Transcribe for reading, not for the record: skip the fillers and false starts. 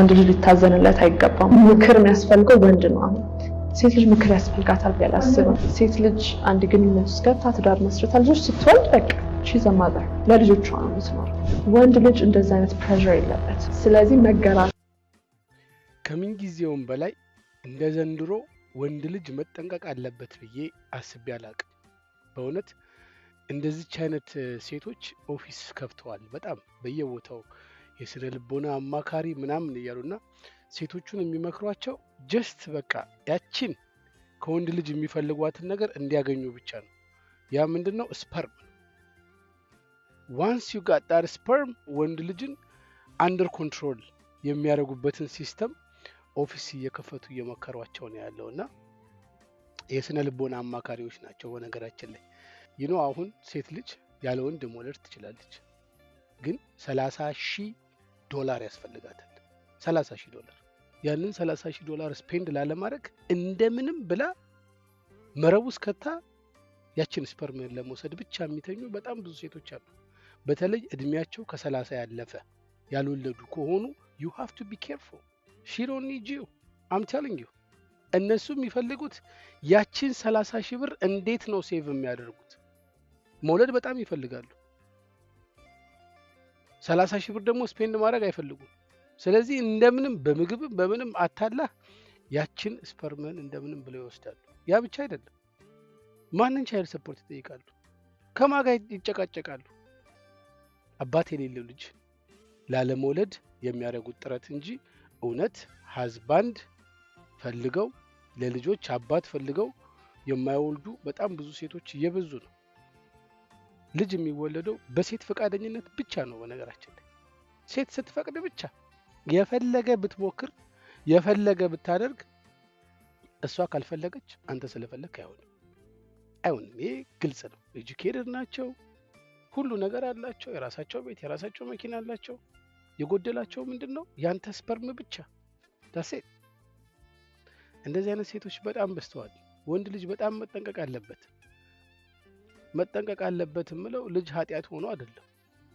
ወንድ ልጅ ሊታዘንለት አይገባም። ምክር የሚያስፈልገው ወንድ ነው። አሁን ሴት ልጅ ምክር ያስፈልጋታል ብዬ አላስብም። ሴት ልጅ አንድ ግንኙነት ውስጥ ገብታ ትዳር መስርታ ልጆች ስትወልድ በቃ she's a mother ለልጆቿ ነው የምትኖረው። ወንድ ልጅ እንደዛ አይነት ፕሬሸር የለበት። ስለዚህ መገራት ከምን ጊዜውም በላይ እንደ ዘንድሮ ወንድ ልጅ መጠንቀቅ አለበት ብዬ አስቤ አላቅም። በእውነት እንደዚች አይነት ሴቶች ኦፊስ ከፍተዋል በጣም በየቦታው የስነ ልቦና አማካሪ ምናምን እያሉና ሴቶቹን የሚመክሯቸው ጀስት በቃ ያቺን ከወንድ ልጅ የሚፈልጓትን ነገር እንዲያገኙ ብቻ ነው። ያ ምንድነው? ስፐርም። ዋንስ ዩ ጋት ዳት ስፐርም ወንድ ልጅን አንደር ኮንትሮል የሚያደርጉበትን ሲስተም ኦፊስ እየከፈቱ እየመከሯቸው ነው ያለውና የስነ ልቦና አማካሪዎች ናቸው። በነገራችን ላይ አሁን ሴት ልጅ ያለ ወንድ መውለድ ትችላለች፣ ግን $30,000 ያስፈልጋታል። $30,000 ያንን $30,000 ስፔንድ ላለማድረግ እንደምንም ብላ መረብ ውስጥ ከታ ያችን ስፐርም ለመውሰድ ብቻ የሚተኙ በጣም ብዙ ሴቶች አሉ። በተለይ እድሜያቸው ከ30 ያለፈ ያልወለዱ ከሆኑ you have to be careful. she don't need you. I'm telling you. እነሱ የሚፈልጉት ያችን $30,000 እንዴት ነው ሴቭ የሚያደርጉት? መውለድ በጣም ይፈልጋሉ። $30,000 ደግሞ ስፔንድ ማድረግ አይፈልጉም። ስለዚህ እንደምንም በምግብ በምንም አታላህ ያችን ስፐርምን እንደምንም ብለው ይወስዳሉ። ያ ብቻ አይደለም፣ ማንን ቻይልድ ሰፖርት ይጠይቃሉ፣ ከማን ጋር ይጨቃጨቃሉ። አባት የሌለው ልጅ ላለመውለድ የሚያደርጉት ጥረት እንጂ እውነት ሀዝባንድ ፈልገው ለልጆች አባት ፈልገው የማይወልዱ በጣም ብዙ ሴቶች እየበዙ ነው። ልጅ የሚወለደው በሴት ፈቃደኝነት ብቻ ነው። በነገራችን ላይ ሴት ስትፈቅድ ብቻ የፈለገ ብትሞክር የፈለገ ብታደርግ እሷ ካልፈለገች አንተ ስለፈለክ አይሆንም። ይሄ ግልጽ ነው። ኤጁኬትድ ናቸው፣ ሁሉ ነገር አላቸው፣ የራሳቸው ቤት የራሳቸው መኪና አላቸው። የጎደላቸው ምንድነው? ያንተ ስፐርም ብቻ ታሴት። እንደዚህ አይነት ሴቶች በጣም በስተዋል። ወንድ ልጅ በጣም መጠንቀቅ አለበት። መጠንቀቅ አለበት ምለው ልጅ ኃጢያት ሆኖ አይደለም።